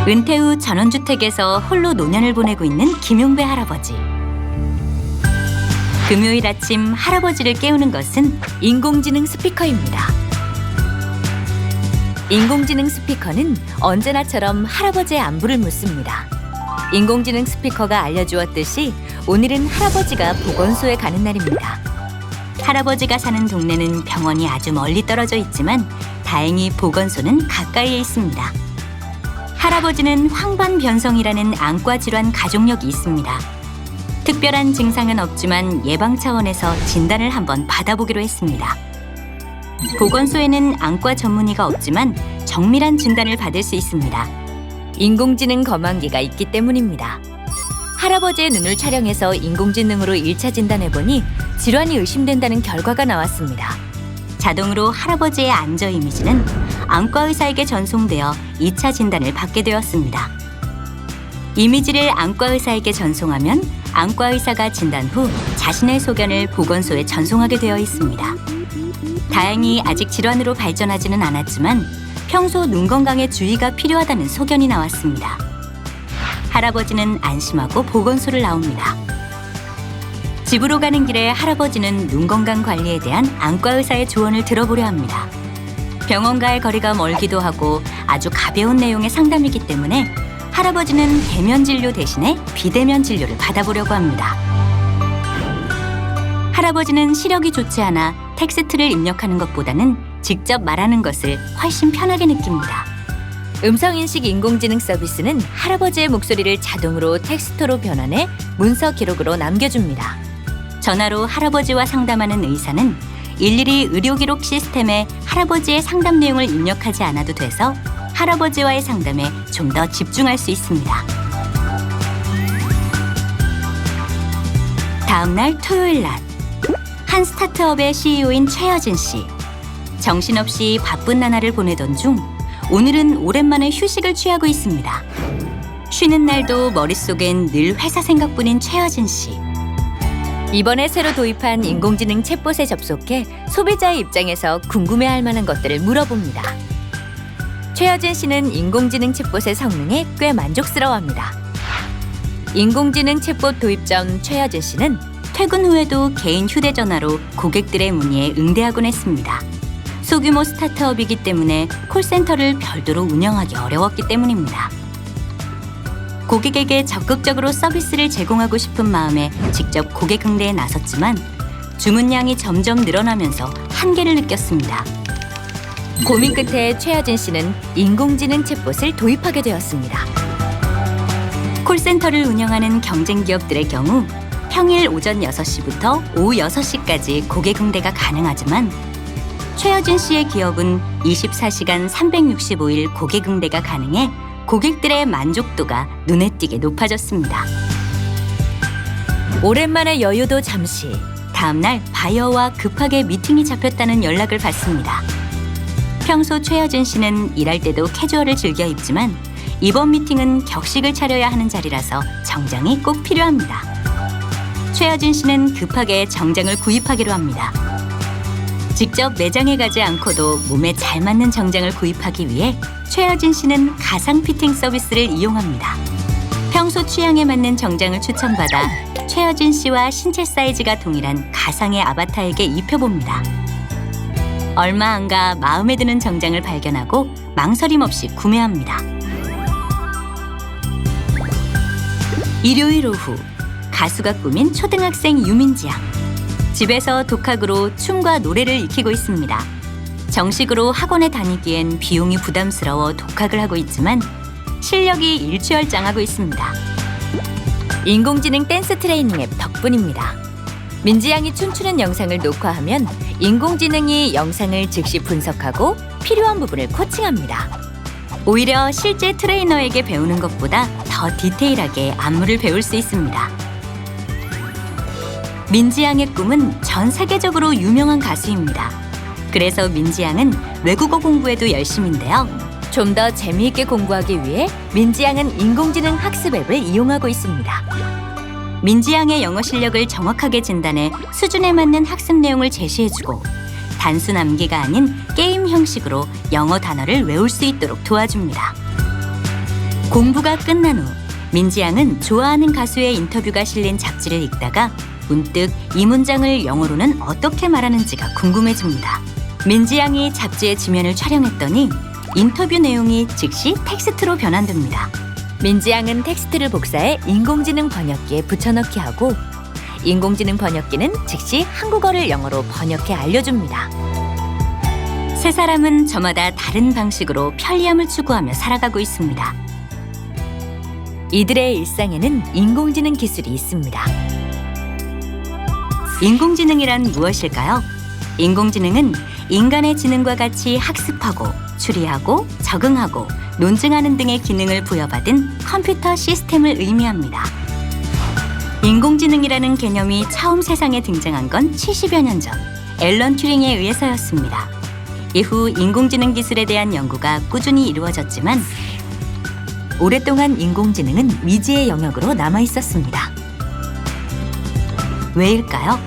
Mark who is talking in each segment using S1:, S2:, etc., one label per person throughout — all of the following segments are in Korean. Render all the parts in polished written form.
S1: 은퇴 후 전원주택에서 홀로 노년을 보내고 있는 김용배 할아버지. 금요일 아침 할아버지를 깨우는 것은 인공지능 스피커입니다. 인공지능 스피커는 언제나처럼 할아버지의 안부를 묻습니다. 인공지능 스피커가 알려주었듯이 오늘은 할아버지가 보건소에 가는 날입니다. 할아버지가 사는 동네는 병원이 아주 멀리 떨어져 있지만 다행히 보건소는 가까이에 있습니다. 할아버지는 황반변성이라는 안과 질환 가족력이 있습니다. 특별한 증상은 없지만 예방 차원에서 진단을 한번 받아보기로 했습니다. 보건소에는 안과 전문의가 없지만 정밀한 진단을 받을 수 있습니다. 인공지능 검안기가 있기 때문입니다. 할아버지의 눈을 촬영해서 인공지능으로 1차 진단해보니 질환이 의심된다는 결과가 나왔습니다. 자동으로 할아버지의 안저 이미지는 안과 의사에게 전송되어 2차 진단을 받게 되었습니다. 이미지를 안과 의사에게 전송하면 안과 의사가 진단 후 자신의 소견을 보건소에 전송하게 되어 있습니다. 다행히 아직 질환으로 발전하지는 않았지만 평소 눈 건강에 주의가 필요하다는 소견이 나왔습니다. 할아버지는 안심하고 보건소를 나옵니다. 집으로 가는 길에 할아버지는 눈 건강 관리에 대한 안과 의사의 조언을 들어보려 합니다. 병원과의 거리가 멀기도 하고 아주 가벼운 내용의 상담이기 때문에 할아버지는 대면 진료 대신에 비대면 진료를 받아보려고 합니다. 할아버지는 시력이 좋지 않아 텍스트를 입력하는 것보다는 직접 말하는 것을 훨씬 편하게 느낍니다. 음성인식 인공지능 서비스는 할아버지의 목소리를 자동으로 텍스트로 변환해 문서 기록으로 남겨줍니다. 전화로 할아버지와 상담하는 의사는 일일이 의료기록 시스템에 할아버지의 상담 내용을 입력하지 않아도 돼서 할아버지와의 상담에 좀 더 집중할 수 있습니다. 다음 날 토요일 낮, 한 스타트업의 CEO인 최여진 씨. 정신없이 바쁜 나날을 보내던 중 오늘은 오랜만에 휴식을 취하고 있습니다. 쉬는 날도 머릿속엔 늘 회사 생각뿐인 최여진 씨. 이번에 새로 도입한 인공지능 챗봇에 접속해 소비자의 입장에서 궁금해할 만한 것들을 물어봅니다. 최여진 씨는 인공지능 챗봇의 성능에 꽤 만족스러워합니다. 인공지능 챗봇 도입 전 최여진 씨는 퇴근 후에도 개인 휴대전화로 고객들의 문의에 응대하곤 했습니다. 소규모 스타트업이기 때문에 콜센터를 별도로 운영하기 어려웠기 때문입니다. 고객에게 적극적으로 서비스를 제공하고 싶은 마음에 직접 고객 응대에 나섰지만 주문량이 점점 늘어나면서 한계를 느꼈습니다. 고민 끝에 최여진 씨는 인공지능 챗봇을 도입하게 되었습니다. 콜센터를 운영하는 경쟁 기업들의 경우 평일 오전 6시부터 오후 6시까지 고객 응대가 가능하지만 최여진 씨의 기업은 24시간 365일 고객 응대가 가능해 고객들의 만족도가 눈에 띄게 높아졌습니다. 오랜만에 여유도 잠시, 다음날 바이어와 급하게 미팅이 잡혔다는 연락을 받습니다. 평소 최여진 씨는 일할 때도 캐주얼을 즐겨 입지만 이번 미팅은 격식을 차려야 하는 자리라서 정장이 꼭 필요합니다. 최여진 씨는 급하게 정장을 구입하기로 합니다. 직접 매장에 가지 않고도 몸에 잘 맞는 정장을 구입하기 위해 최여진 씨는 가상 피팅 서비스를 이용합니다. 평소 취향에 맞는 정장을 추천받아 최여진 씨와 신체 사이즈가 동일한 가상의 아바타에게 입혀봅니다. 얼마 안 가 마음에 드는 정장을 발견하고 망설임 없이 구매합니다. 일요일 오후, 가수가 꾸민 초등학생 유민지 양. 집에서 독학으로 춤과 노래를 익히고 있습니다. 정식으로 학원에 다니기엔 비용이 부담스러워 독학을 하고 있지만 실력이 일취월장하고 있습니다. 인공지능 댄스 트레이닝 앱 덕분입니다. 민지 양이 춤추는 영상을 녹화하면 인공지능이 영상을 즉시 분석하고 필요한 부분을 코칭합니다. 오히려 실제 트레이너에게 배우는 것보다 더 디테일하게 안무를 배울 수 있습니다. 민지 양의 꿈은 전 세계적으로 유명한 가수입니다. 그래서 민지 양은 외국어 공부에도 열심인데요. 좀 더 재미있게 공부하기 위해 민지 양은 인공지능 학습 앱을 이용하고 있습니다. 민지 양의 영어 실력을 정확하게 진단해 수준에 맞는 학습 내용을 제시해주고 단순 암기가 아닌 게임 형식으로 영어 단어를 외울 수 있도록 도와줍니다. 공부가 끝난 후 민지 양은 좋아하는 가수의 인터뷰가 실린 잡지를 읽다가 문득 이 문장을 영어로는 어떻게 말하는지가 궁금해집니다. 민지 양이 잡지의 지면을 촬영했더니 인터뷰 내용이 즉시 텍스트로 변환됩니다. 민지 양은 텍스트를 복사해 인공지능 번역기에 붙여넣기 하고 인공지능 번역기는 즉시 한국어를 영어로 번역해 알려줍니다. 세 사람은 저마다 다른 방식으로 편리함을 추구하며 살아가고 있습니다. 이들의 일상에는 인공지능 기술이 있습니다. 인공지능이란 무엇일까요? 인공지능은 인간의 지능과 같이 학습하고 추리하고 적응하고 논증하는 등의 기능을 부여받은 컴퓨터 시스템을 의미합니다. 인공지능이라는 개념이 처음 세상에 등장한 건 70여 년 전 앨런 튜링에 의해서였습니다. 이후 인공지능 기술에 대한 연구가 꾸준히 이루어졌지만 오랫동안 인공지능은 미지의 영역으로 남아 있었습니다. 왜일까요?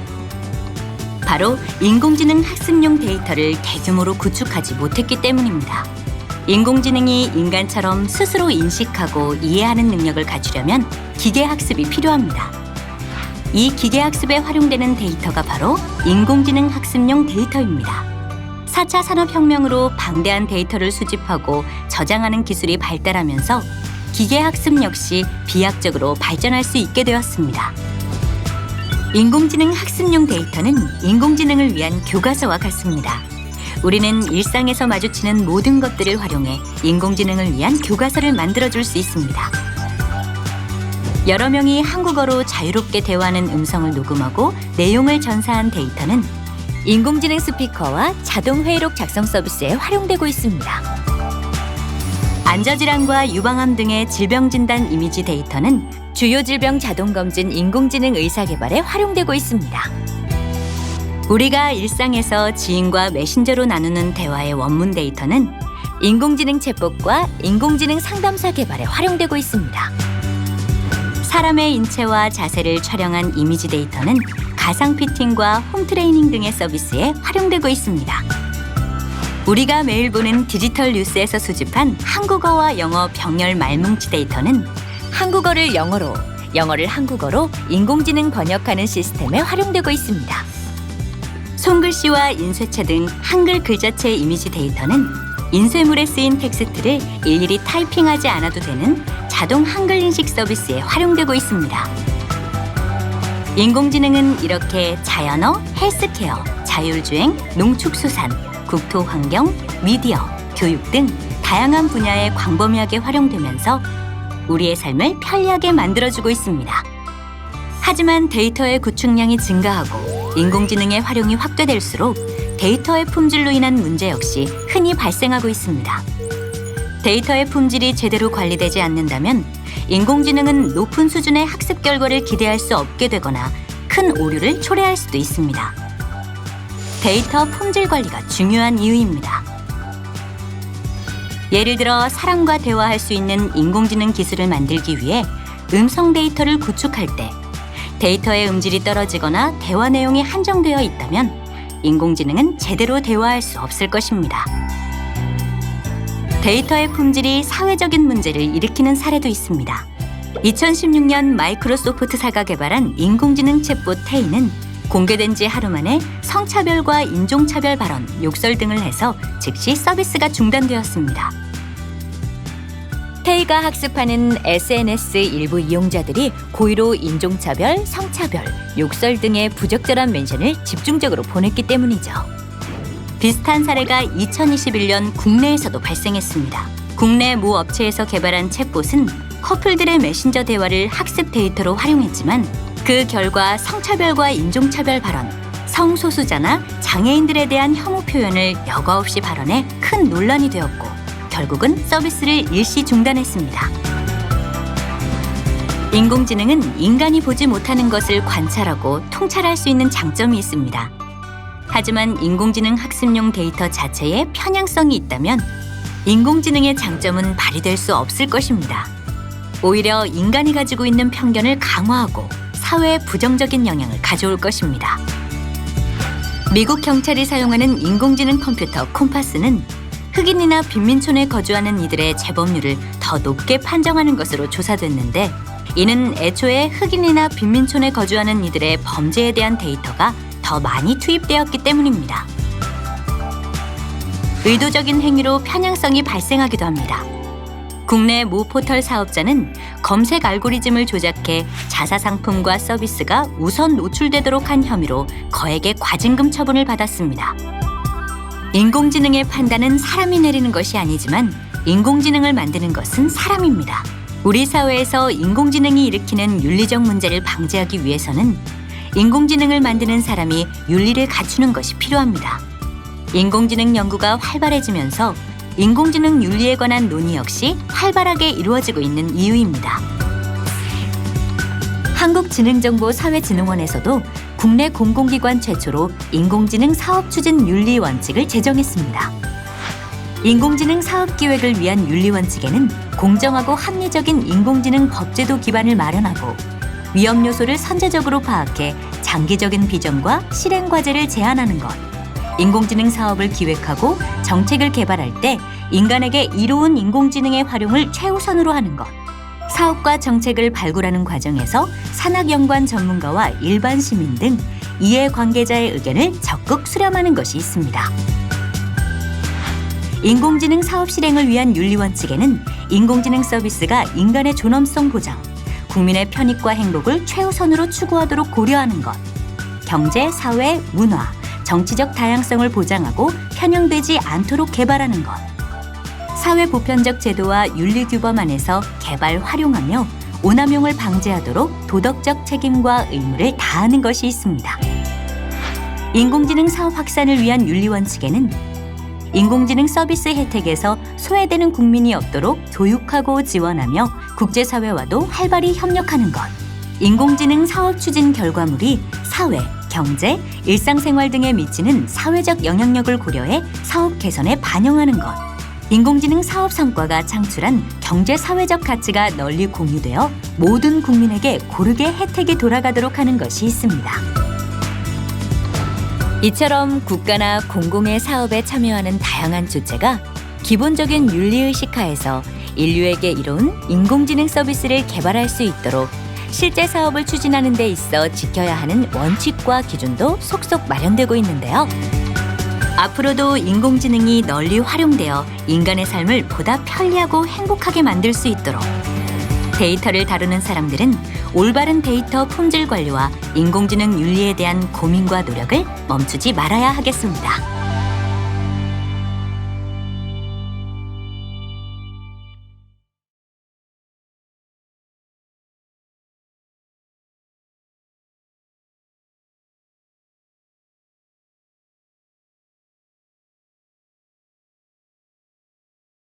S1: 바로 인공지능 학습용 데이터를 대규모로 구축하지 못했기 때문입니다. 인공지능이 인간처럼 스스로 인식하고 이해하는 능력을 갖추려면 기계학습이 필요합니다. 이 기계학습에 활용되는 데이터가 바로 인공지능 학습용 데이터입니다. 4차 산업혁명으로 방대한 데이터를 수집하고 저장하는 기술이 발달하면서 기계학습 역시 비약적으로 발전할 수 있게 되었습니다. 인공지능 학습용 데이터는 인공지능을 위한 교과서와 같습니다. 우리는 일상에서 마주치는 모든 것들을 활용해 인공지능을 위한 교과서를 만들어줄 수 있습니다. 여러 명이 한국어로 자유롭게 대화하는 음성을 녹음하고 내용을 전사한 데이터는 인공지능 스피커와 자동 회의록 작성 서비스에 활용되고 있습니다. 안저질환과 유방암 등의 질병 진단 이미지 데이터는 주요 질병 자동 검진 인공지능 의사 개발에 활용되고 있습니다. 우리가 일상에서 지인과 메신저로 나누는 대화의 원문 데이터는 인공지능 챗봇과 인공지능 상담사 개발에 활용되고 있습니다. 사람의 인체와 자세를 촬영한 이미지 데이터는 가상 피팅과 홈 트레이닝 등의 서비스에 활용되고 있습니다. 우리가 매일 보는 디지털 뉴스에서 수집한 한국어와 영어 병렬 말뭉치 데이터는 한국어를 영어로, 영어를 한국어로 인공지능 번역하는 시스템에 활용되고 있습니다. 손글씨와 인쇄체 등 한글 글자체 이미지 데이터는 인쇄물에 쓰인 텍스트를 일일이 타이핑하지 않아도 되는 자동 한글 인식 서비스에 활용되고 있습니다. 인공지능은 이렇게 자연어, 헬스케어, 자율주행, 농축수산, 국토환경, 미디어, 교육 등 다양한 분야에 광범위하게 활용되면서 우리의 삶을 편리하게 만들어주고 있습니다. 하지만 데이터의 구축량이 증가하고 인공지능의 활용이 확대될수록 데이터의 품질로 인한 문제 역시 흔히 발생하고 있습니다. 데이터의 품질이 제대로 관리되지 않는다면 인공지능은 높은 수준의 학습 결과를 기대할 수 없게 되거나 큰 오류를 초래할 수도 있습니다. 데이터 품질 관리가 중요한 이유입니다. 예를 들어 사람과 대화할 수 있는 인공지능 기술을 만들기 위해 음성 데이터를 구축할 때 데이터의 음질이 떨어지거나 대화 내용이 한정되어 있다면 인공지능은 제대로 대화할 수 없을 것입니다. 데이터의 품질이 사회적인 문제를 일으키는 사례도 있습니다. 2016년 마이크로소프트사가 개발한 인공지능 챗봇 테이는 공개된 지 하루 만에 성차별과 인종차별 발언, 욕설 등을 해서 즉시 서비스가 중단되었습니다. 테이가 학습하는 SNS 일부 이용자들이 고의로 인종차별, 성차별, 욕설 등의 부적절한 멘션을 집중적으로 보냈기 때문이죠. 비슷한 사례가 2021년 국내에서도 발생했습니다. 국내 모 업체에서 개발한 챗봇은 커플들의 메신저 대화를 학습 데이터로 활용했지만 그 결과 성차별과 인종차별 발언, 성소수자나 장애인들에 대한 혐오 표현을 여과 없이 발언해 큰 논란이 되었고 결국은 서비스를 일시 중단했습니다. 인공지능은 인간이 보지 못하는 것을 관찰하고 통찰할 수 있는 장점이 있습니다. 하지만 인공지능 학습용 데이터 자체에 편향성이 있다면 인공지능의 장점은 발휘될 수 없을 것입니다. 오히려 인간이 가지고 있는 편견을 강화하고 사회에 부정적인 영향을 가져올 것입니다. 미국 경찰이 사용하는 인공지능 컴퓨터 콤파스는 흑인이나 빈민촌에 거주하는 이들의 재범률을 더 높게 판정하는 것으로 조사됐는데, 이는 애초에 흑인이나 빈민촌에 거주하는 이들의 범죄에 대한 데이터가 더 많이 투입되었기 때문입니다. 의도적인 행위로 편향성이 발생하기도 합니다. 국내 모 포털 사업자는 검색 알고리즘을 조작해 자사 상품과 서비스가 우선 노출되도록 한 혐의로 거액의 과징금 처분을 받았습니다. 인공지능의 판단은 사람이 내리는 것이 아니지만 인공지능을 만드는 것은 사람입니다. 우리 사회에서 인공지능이 일으키는 윤리적 문제를 방지하기 위해서는 인공지능을 만드는 사람이 윤리를 갖추는 것이 필요합니다. 인공지능 연구가 활발해지면서 인공지능 윤리에 관한 논의 역시 활발하게 이루어지고 있는 이유입니다. 한국지능정보사회진흥원에서도 국내 공공기관 최초로 인공지능 사업추진 윤리 원칙을 제정했습니다. 인공지능 사업기획을 위한 윤리 원칙에는 공정하고 합리적인 인공지능 법제도 기반을 마련하고 위험 요소를 선제적으로 파악해 장기적인 비전과 실행 과제를 제안하는 것, 인공지능 사업을 기획하고 정책을 개발할 때 인간에게 이로운 인공지능의 활용을 최우선으로 하는 것, 사업과 정책을 발굴하는 과정에서 산학연구원 전문가와 일반 시민 등 이해관계자의 의견을 적극 수렴하는 것이 있습니다. 인공지능 사업 실행을 위한 윤리 원칙에는 인공지능 서비스가 인간의 존엄성 보장, 국민의 편익과 행복을 최우선으로 추구하도록 고려하는 것, 경제, 사회, 문화, 정치적 다양성을 보장하고 편향되지 않도록 개발하는 것, 사회 보편적 제도와 윤리 규범 안에서 개발, 활용하며 오남용을 방지하도록 도덕적 책임과 의무를 다하는 것이 있습니다. 인공지능 사업 확산을 위한 윤리 원칙에는 인공지능 서비스 혜택에서 소외되는 국민이 없도록 교육하고 지원하며 국제사회와도 활발히 협력하는 것, 인공지능 사업 추진 결과물이 사회, 경제, 일상생활 등에 미치는 사회적 영향력을 고려해 사업 개선에 반영하는 것, 인공지능 사업 성과가 창출한 경제사회적 가치가 널리 공유되어 모든 국민에게 고르게 혜택이 돌아가도록 하는 것이 있습니다. 이처럼 국가나 공공의 사업에 참여하는 다양한 주체가 기본적인 윤리의식 하에서 인류에게 이로운 인공지능 서비스를 개발할 수 있도록 실제 사업을 추진하는 데 있어 지켜야 하는 원칙과 기준도 속속 마련되고 있는데요. 앞으로도 인공지능이 널리 활용되어 인간의 삶을 보다 편리하고 행복하게 만들 수 있도록 데이터를 다루는 사람들은 올바른 데이터 품질 관리와 인공지능 윤리에 대한 고민과 노력을 멈추지 말아야 하겠습니다.